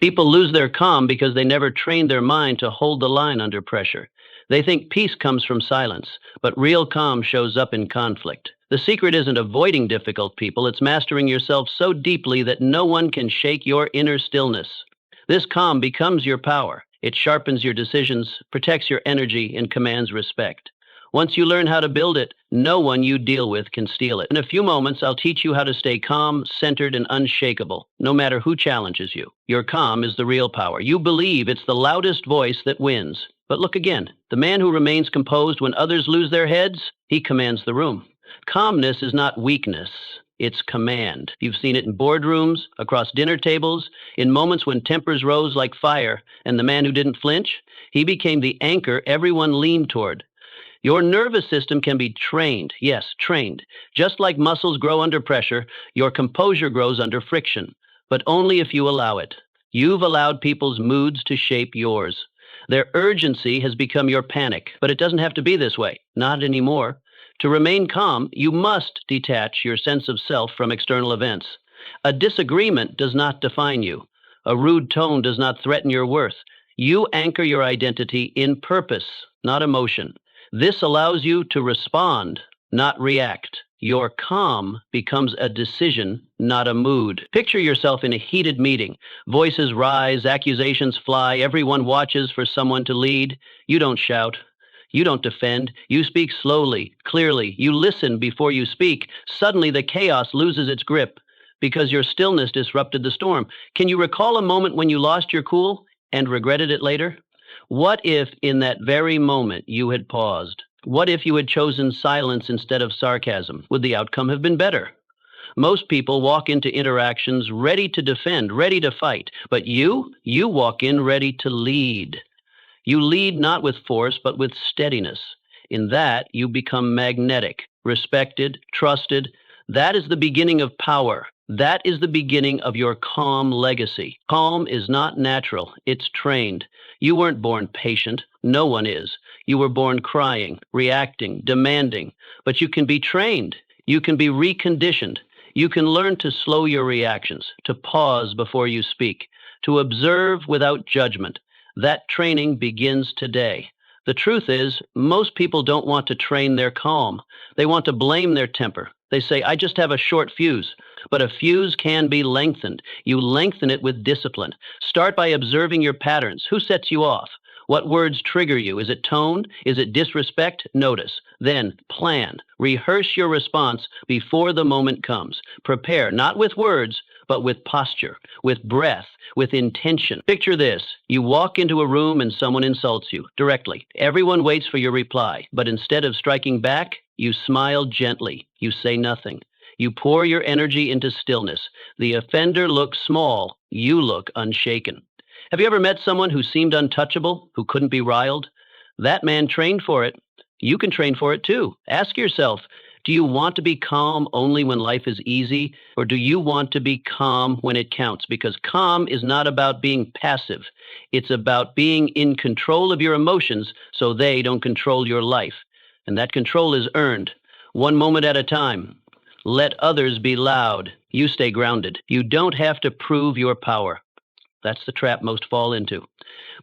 People lose their calm because they never trained their mind to hold the line under pressure. They think peace comes from silence, but real calm shows up in conflict. The secret isn't avoiding difficult people, it's mastering yourself so deeply that no one can shake your inner stillness. This calm becomes your power. It sharpens your decisions, protects your energy, and commands respect. Once you learn how to build it, no one you deal with can steal it. In a few moments, I'll teach you how to stay calm, centered, and unshakable, no matter who challenges you. Your calm is the real power. You believe it's the loudest voice that wins. But look again. The man who remains composed when others lose their heads, he commands the room. Calmness is not weakness. It's command. You've seen it in boardrooms, across dinner tables, in moments when tempers rose like fire, and the man who didn't flinch, he became the anchor everyone leaned toward. Your nervous system can be trained, yes, trained. Just like muscles grow under pressure, your composure grows under friction, but only if you allow it. You've allowed people's moods to shape yours. Their urgency has become your panic, but it doesn't have to be this way, not anymore. To remain calm, you must detach your sense of self from external events. A disagreement does not define you. A rude tone does not threaten your worth. You anchor your identity in purpose, not emotion. This allows you to respond, not react. Your calm becomes a decision, not a mood. Picture yourself in a heated meeting. Voices rise, accusations fly, everyone watches for someone to lead. You don't shout. You don't defend. You speak slowly, clearly. You listen before you speak. Suddenly the chaos loses its grip because your stillness disrupted the storm. Can you recall a moment when you lost your cool and regretted it later? What if in that very moment you had paused? What if you had chosen silence instead of sarcasm? Would the outcome have been better? Most people walk into interactions ready to defend, ready to fight. But you walk in ready to lead. You lead not with force, but with steadiness. In that, you become magnetic, respected, trusted. That is the beginning of power. That is the beginning of your calm legacy. Calm is not natural, it's trained. You weren't born patient. No one is. You were born crying, reacting, demanding. But you can be trained. You can be reconditioned. You can learn to slow your reactions, to pause before you speak, to observe without judgment. That training begins today. The truth is, most people don't want to train their calm. They want to blame their temper. They say, I just have a short fuse. But a fuse can be lengthened. You lengthen it with discipline. Start by observing your patterns. Who sets you off? What words trigger you? Is it tone? Is it disrespect? Notice. Then plan. Rehearse your response before the moment comes. Prepare, not with words, but with posture, with breath, with intention. Picture this. You walk into a room and someone insults you directly. Everyone waits for your reply, but instead of striking back, you smile gently. You say nothing. You pour your energy into stillness. The offender looks small. You look unshaken. Have you ever met someone who seemed untouchable, who couldn't be riled? That man trained for it. You can train for it too. Ask yourself, do you want to be calm only when life is easy, or do you want to be calm when it counts? Because calm is not about being passive. It's about being in control of your emotions so they don't control your life. And that control is earned, one moment at a time. Let others be loud. You stay grounded. You don't have to prove your power. That's the trap most fall into.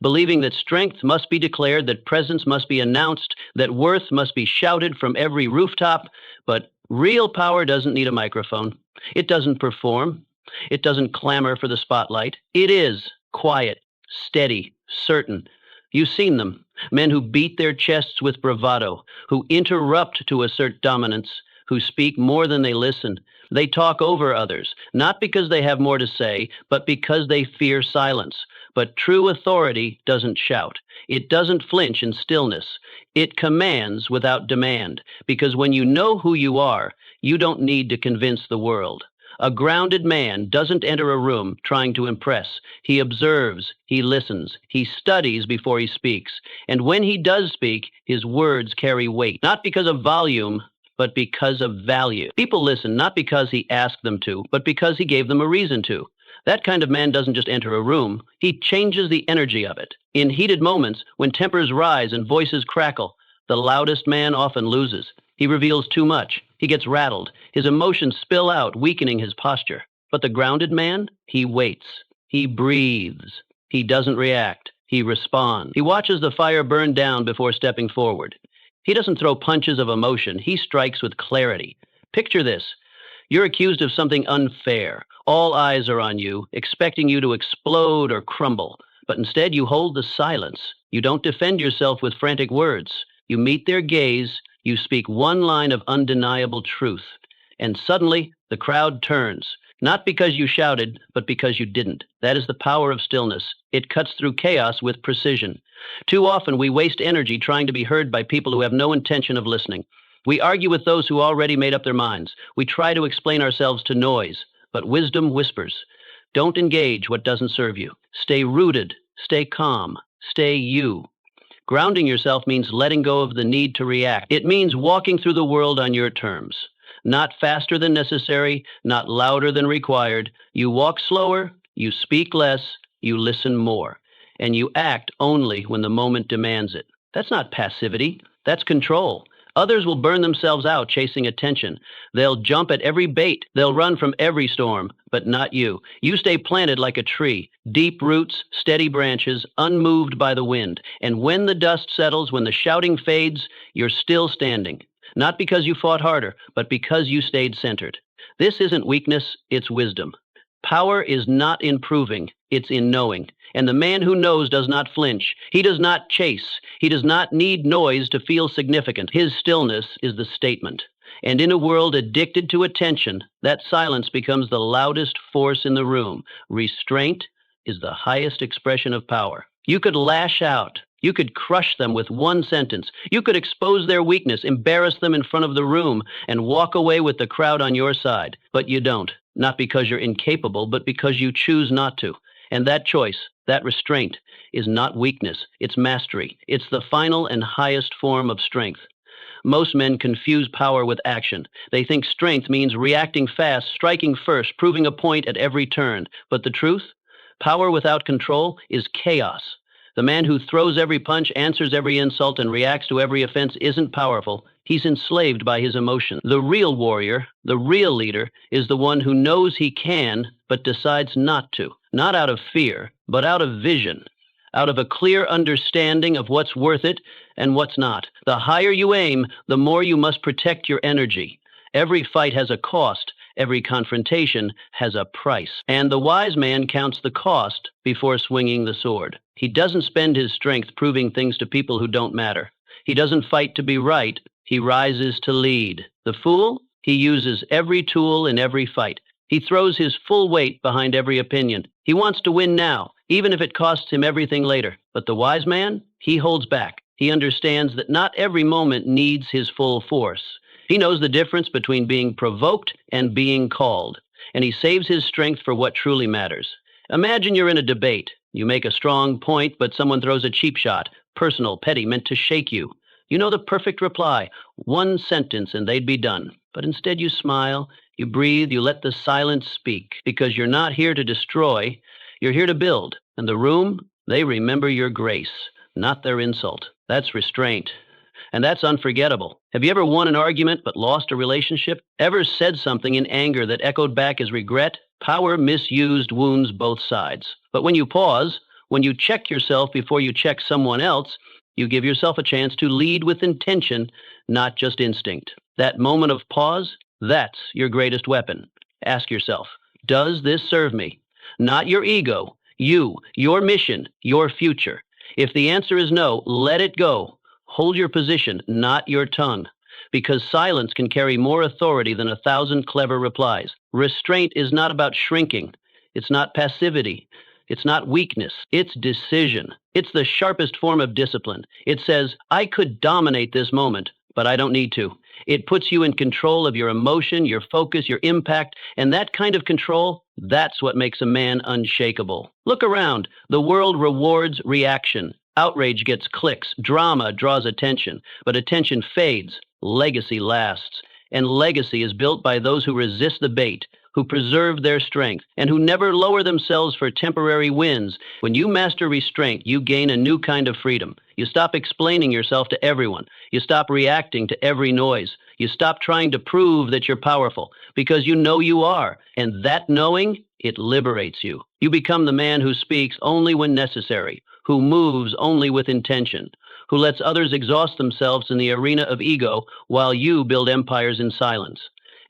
Believing that strength must be declared, that presence must be announced, that worth must be shouted from every rooftop. But real power doesn't need a microphone. It doesn't perform. It doesn't clamor for the spotlight. It is quiet, steady, certain. You've seen them. Men who beat their chests with bravado, who interrupt to assert dominance, who speak more than they listen. They talk over others, not because they have more to say, but because they fear silence. But true authority doesn't shout. It doesn't flinch in stillness. It commands without demand, because when you know who you are, you don't need to convince the world. A grounded man doesn't enter a room trying to impress. He observes, he listens, he studies before he speaks. And when he does speak, his words carry weight, not because of volume, but because of value. People listen not because he asked them to, but because he gave them a reason to. That kind of man doesn't just enter a room, he changes the energy of it. In heated moments, when tempers rise and voices crackle, the loudest man often loses. He reveals too much. He gets rattled. His emotions spill out, weakening his posture. But the grounded man, he waits. He breathes. He doesn't react. He responds. He watches the fire burn down before stepping forward. He doesn't throw punches of emotion. He strikes with clarity. Picture this. You're accused of something unfair. All eyes are on you, expecting you to explode or crumble. But instead, you hold the silence. You don't defend yourself with frantic words. You meet their gaze. You speak one line of undeniable truth. And suddenly, the crowd turns. Not because you shouted, but because you didn't. That is the power of stillness. It cuts through chaos with precision. Too often, we waste energy trying to be heard by people who have no intention of listening. We argue with those who already made up their minds. We try to explain ourselves to noise, but wisdom whispers. Don't engage what doesn't serve you. Stay rooted, stay calm, stay you. Grounding yourself means letting go of the need to react. It means walking through the world on your terms. Not faster than necessary, not louder than required. You walk slower, you speak less, you listen more, and you act only when the moment demands it. That's not passivity, that's control. Others will burn themselves out chasing attention. They'll jump at every bait. They'll run from every storm, but not you. You stay planted like a tree, deep roots, steady branches, unmoved by the wind. And when the dust settles, when the shouting fades, you're still standing. Not because you fought harder, but because you stayed centered. This isn't weakness, it's wisdom. Power is not in proving, it's in knowing. And the man who knows does not flinch. He does not chase. He does not need noise to feel significant. His stillness is the statement. And in a world addicted to attention, that silence becomes the loudest force in the room. Restraint is the highest expression of power. You could lash out. You could crush them with one sentence. You could expose their weakness, embarrass them in front of the room, and walk away with the crowd on your side. But you don't. Not because you're incapable, but because you choose not to. And that choice, that restraint, is not weakness. It's mastery. It's the final and highest form of strength. Most men confuse power with action. They think strength means reacting fast, striking first, proving a point at every turn. But the truth? Power without control is chaos. The man who throws every punch, answers every insult, and reacts to every offense isn't powerful. He's enslaved by his emotion. The real warrior, the real leader, is the one who knows he can, but decides not to. Not out of fear, but out of vision. Out of a clear understanding of what's worth it and what's not. The higher you aim, the more you must protect your energy. Every fight has a cost. Every confrontation has a price. And the wise man counts the cost before swinging the sword. He doesn't spend his strength proving things to people who don't matter. He doesn't fight to be right. He rises to lead. The fool, he uses every tool in every fight. He throws his full weight behind every opinion. He wants to win now, even if it costs him everything later. But the wise man, he holds back. He understands that not every moment needs his full force. He knows the difference between being provoked and being called, and he saves his strength for what truly matters. Imagine you're in a debate. You make a strong point, but someone throws a cheap shot, personal, petty, meant to shake you. You know the perfect reply, one sentence and they'd be done. But instead you smile, you breathe, you let the silence speak, because you're not here to destroy, you're here to build. And the room, they remember your grace, not their insult. That's restraint. And that's unforgettable. Have you ever won an argument but lost a relationship? Ever said something in anger that echoed back as regret? Power misused wounds both sides. But when you pause, when you check yourself before you check someone else, you give yourself a chance to lead with intention, not just instinct. That moment of pause, that's your greatest weapon. Ask yourself, does this serve me? Not your ego, you, your mission, your future. If the answer is no, let it go. Hold your position, not your tongue, because silence can carry more authority than 1,000 clever replies. Restraint is not about shrinking. It's not passivity. It's not weakness. It's decision. It's the sharpest form of discipline. It says, I could dominate this moment, but I don't need to. It puts you in control of your emotion, your focus, your impact, and that kind of control, that's what makes a man unshakable. Look around. The world rewards reaction. Outrage gets clicks, drama draws attention, but attention fades, legacy lasts. And legacy is built by those who resist the bait, who preserve their strength, and who never lower themselves for temporary wins. When you master restraint, you gain a new kind of freedom. You stop explaining yourself to everyone. You stop reacting to every noise. You stop trying to prove that you're powerful, because you know you are. And that knowing it liberates you. You become the man who speaks only when necessary, who moves only with intention, who lets others exhaust themselves in the arena of ego while you build empires in silence.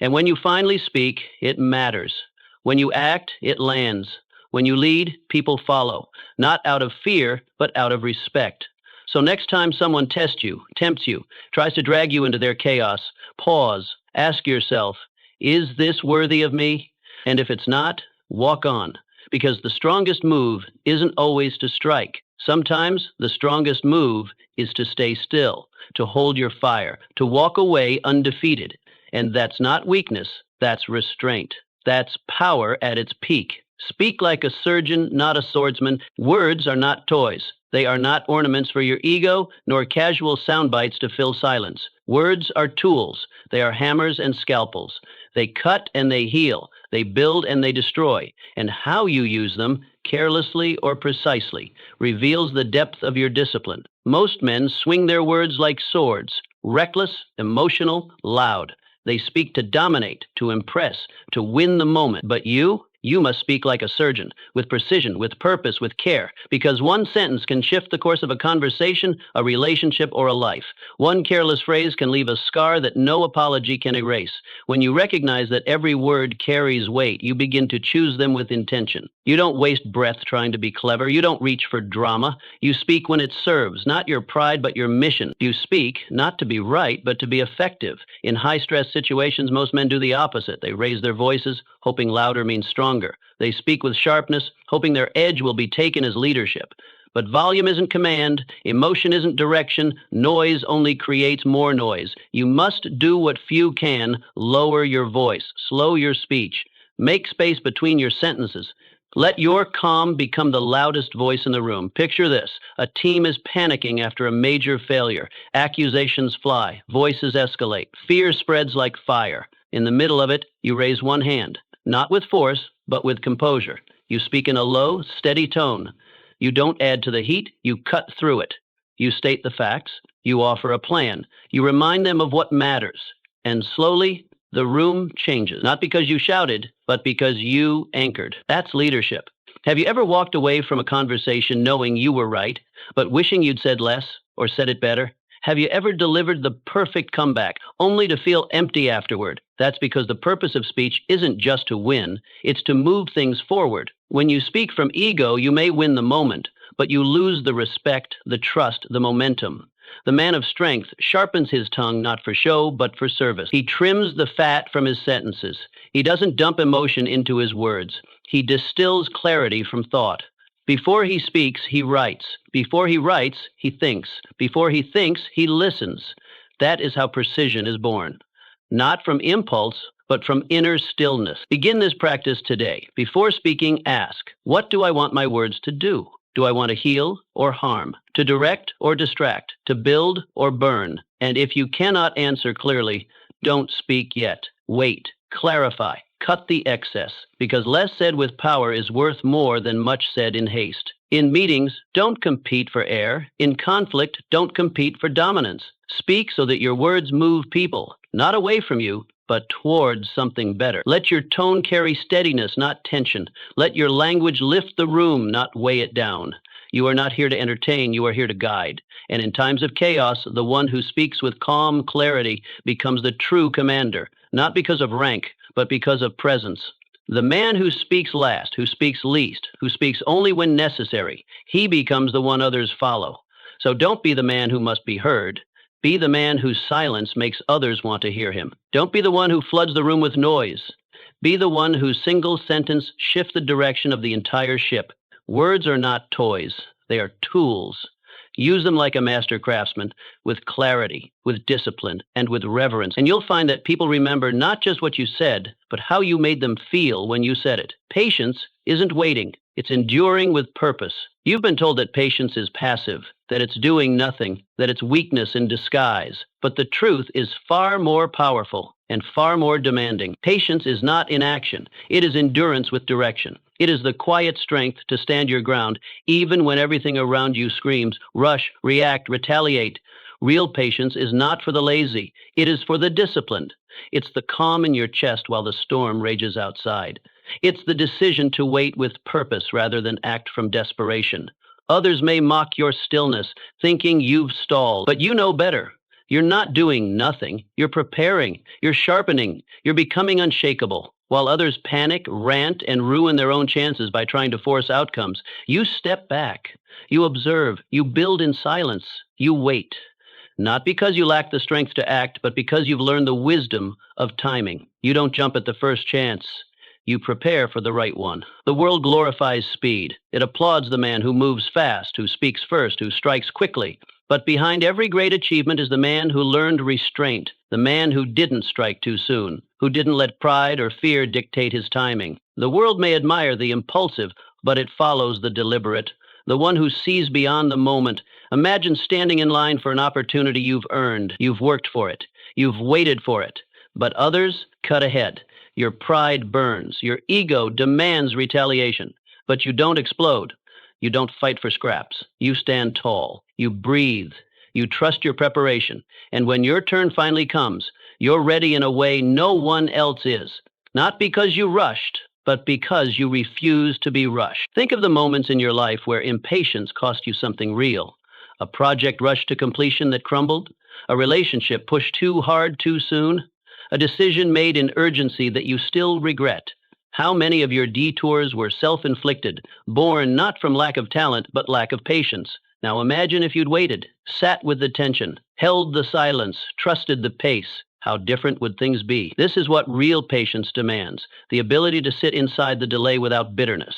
And when you finally speak, it matters. When you act, it lands. When you lead, people follow, not out of fear, but out of respect. So next time someone tests you, tempts you, tries to drag you into their chaos, pause, ask yourself, is this worthy of me? And if it's not, walk on, because the strongest move isn't always to strike. Sometimes the strongest move is to stay still, to hold your fire, to walk away undefeated. And that's not weakness, that's restraint. That's power at its peak. Speak like a surgeon, not a swordsman. Words are not toys. They are not ornaments for your ego, nor casual sound bites to fill silence. Words are tools. They are hammers and scalpels. They cut and they heal. They build and they destroy. And how you use them, carelessly or precisely, reveals the depth of your discipline. Most men swing their words like swords, reckless, emotional, loud. They speak to dominate, to impress, to win the moment. But you must speak like a surgeon, with precision, with purpose, with care, because one sentence can shift the course of a conversation, a relationship, or a life. One careless phrase can leave a scar that no apology can erase. When you recognize that every word carries weight, you begin to choose them with intention. You don't waste breath trying to be clever. You don't reach for drama. You speak when it serves, not your pride, but your mission. You speak not to be right, but to be effective. In high-stress situations, most men do the opposite. They raise their voices, hoping louder means stronger. They speak with sharpness, hoping their edge will be taken as leadership. But volume isn't command, emotion isn't direction, noise only creates more noise. You must do what few can, lower your voice, slow your speech, make space between your sentences. Let your calm become the loudest voice in the room. Picture this. A team is panicking after a major failure. Accusations fly, voices escalate, fear spreads like fire. In the middle of it, you raise one hand, not with force, but with composure. You speak in a low, steady tone. You don't add to the heat, you cut through it. You state the facts, you offer a plan. You remind them of what matters. And slowly, the room changes, not because you shouted, but because you anchored. That's leadership. Have you ever walked away from a conversation knowing you were right, but wishing you'd said less or said it better? Have you ever delivered the perfect comeback, only to feel empty afterward? That's because the purpose of speech isn't just to win, it's to move things forward. When you speak from ego, you may win the moment, but you lose the respect, the trust, the momentum. The man of strength sharpens his tongue not for show, but for service. He trims the fat from his sentences. He doesn't dump emotion into his words. He distills clarity from thought. Before he speaks, he writes. Before he writes, he thinks. Before he thinks, he listens. That is how precision is born. Not from impulse, but from inner stillness. Begin this practice today. Before speaking, ask, what do I want my words to do? Do I want to heal or harm? To direct or distract? To build or burn? And if you cannot answer clearly, don't speak yet. Wait, clarify, cut the excess, because less said with power is worth more than much said in haste. In meetings, don't compete for air. In conflict, don't compete for dominance. Speak so that your words move people, not away from you, but towards something better. Let your tone carry steadiness, not tension. Let your language lift the room, not weigh it down. You are not here to entertain, you are here to guide. And in times of chaos, the one who speaks with calm clarity becomes the true commander, not because of rank, but because of presence. The man who speaks last, who speaks least, who speaks only when necessary, he becomes the one others follow. So don't be the man who must be heard. Be the man whose silence makes others want to hear him. Don't be the one who floods the room with noise. Be the one whose single sentence shifts the direction of the entire ship. Words are not toys. They are tools. Use them like a master craftsman, with clarity, with discipline, and with reverence. And you'll find that people remember not just what you said, but how you made them feel when you said it. Patience isn't waiting. It's enduring with purpose. You've been told that patience is passive, that it's doing nothing, that it's weakness in disguise. But the truth is far more powerful and far more demanding. Patience is not inaction. It is endurance with direction. It is the quiet strength to stand your ground, even when everything around you screams, rush, react, retaliate. Real patience is not for the lazy. It is for the disciplined. It's the calm in your chest while the storm rages outside. It's the decision to wait with purpose rather than act from desperation. Others may mock your stillness, thinking you've stalled, but you know better. You're not doing nothing. You're preparing. You're sharpening. You're becoming unshakable. While others panic, rant, and ruin their own chances by trying to force outcomes, you step back. You observe. You build in silence. You wait. Not because you lack the strength to act, but because you've learned the wisdom of timing. You don't jump at the first chance. You prepare for the right one. The world glorifies speed. It applauds the man who moves fast, who speaks first, who strikes quickly. But behind every great achievement is the man who learned restraint, the man who didn't strike too soon, who didn't let pride or fear dictate his timing. The world may admire the impulsive, but it follows the deliberate, the one who sees beyond the moment. Imagine standing in line for an opportunity you've earned. You've worked for it. You've waited for it. But others cut ahead. Your pride burns. Your ego demands retaliation. But you don't explode. You don't fight for scraps. You stand tall. You breathe. You trust your preparation. And when your turn finally comes, you're ready in a way no one else is. Not because you rushed, but because you refuse to be rushed. Think of the moments in your life where impatience cost you something real. A project rushed to completion that crumbled. A relationship pushed too hard too soon. A decision made in urgency that you still regret. How many of your detours were self-inflicted, born not from lack of talent, but lack of patience? Now imagine if you'd waited, sat with the tension, held the silence, trusted the pace. How different would things be? This is what real patience demands, the ability to sit inside the delay without bitterness,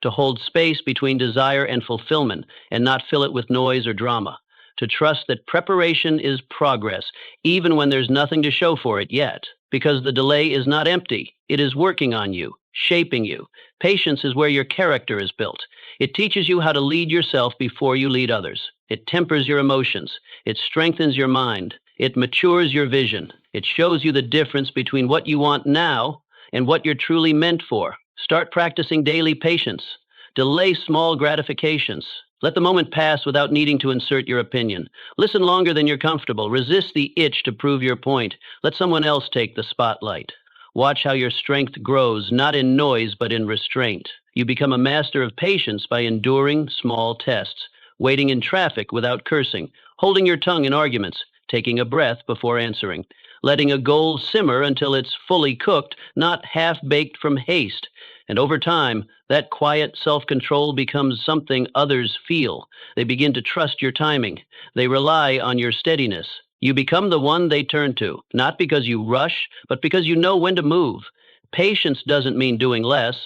to hold space between desire and fulfillment and not fill it with noise or drama, to trust that preparation is progress, even when there's nothing to show for it yet, because the delay is not empty. It is working on you, shaping you. Patience is where your character is built. It teaches you how to lead yourself before you lead others. It tempers your emotions. It strengthens your mind. It matures your vision. It shows you the difference between what you want now and what you're truly meant for. Start practicing daily patience. Delay small gratifications. Let the moment pass without needing to insert your opinion. Listen longer than you're comfortable. Resist the itch to prove your point. Let someone else take the spotlight. Watch how your strength grows, not in noise, but in restraint. You become a master of patience by enduring small tests, waiting in traffic without cursing, holding your tongue in arguments, taking a breath before answering, letting a goal simmer until it's fully cooked, not half-baked from haste. And over time, that quiet self-control becomes something others feel. They begin to trust your timing. They rely on your steadiness. You become the one they turn to, not because you rush, but because you know when to move. Patience doesn't mean doing less.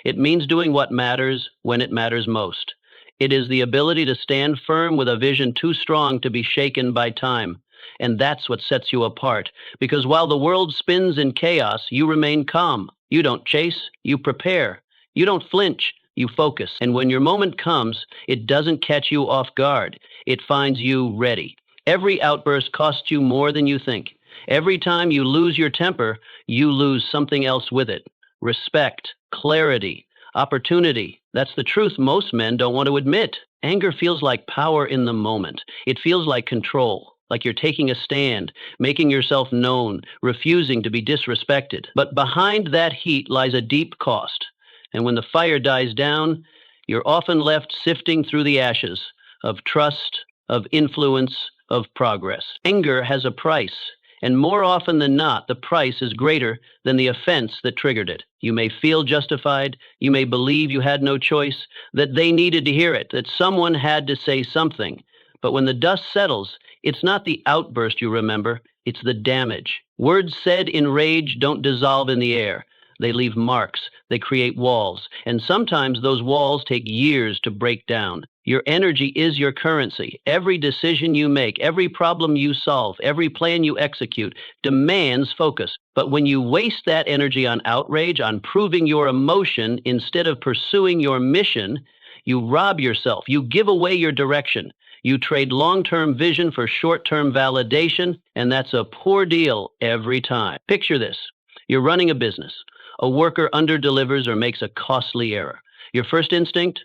It means doing what matters when it matters most. It is the ability to stand firm with a vision too strong to be shaken by time. And that's what sets you apart, because while the world spins in chaos, you remain calm. You don't chase, you prepare. You don't flinch, you focus. And when your moment comes, it doesn't catch you off guard. It finds you ready. Every outburst costs you more than you think. Every time you lose your temper, you lose something else with it. Respect, clarity, opportunity. That's the truth most men don't want to admit. Anger feels like power in the moment. It feels like control, like you're taking a stand, making yourself known, refusing to be disrespected. But behind that heat lies a deep cost. And when the fire dies down, you're often left sifting through the ashes of trust, of influence, of progress. Anger has a price, and more often than not, the price is greater than the offense that triggered it. You may feel justified, you may believe you had no choice, that they needed to hear it, that someone had to say something. But when the dust settles, it's not the outburst you remember, it's the damage. Words said in rage don't dissolve in the air. They leave marks, they create walls, and sometimes those walls take years to break down. Your energy is your currency. Every decision you make, every problem you solve, every plan you execute demands focus. But when you waste that energy on outrage, on proving your emotion instead of pursuing your mission, you rob yourself, you give away your direction. You trade long-term vision for short-term validation, and that's a poor deal every time. Picture this. You're running a business. A worker underdelivers or makes a costly error. Your first instinct?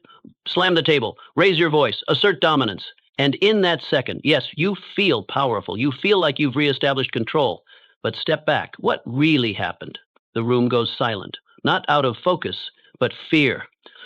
Slam the table, raise your voice, assert dominance. And in that second, yes, you feel powerful. You feel like you've reestablished control. But step back. What really happened? The room goes silent. not out of focus, but fear.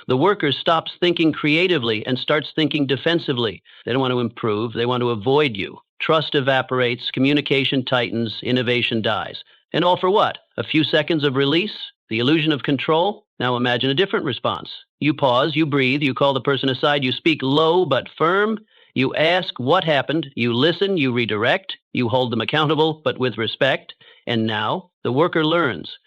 The worker stops thinking creatively and starts thinking defensively. They don't want to improve, they want to avoid you. Trust evaporates, communication tightens, innovation dies. And all for what? A few seconds of release? The illusion of control? Now imagine a different response. You pause, you breathe, you call the person aside, you speak low but firm. You ask what happened, you listen, you redirect, you hold them accountable, but with respect. And now the worker learns.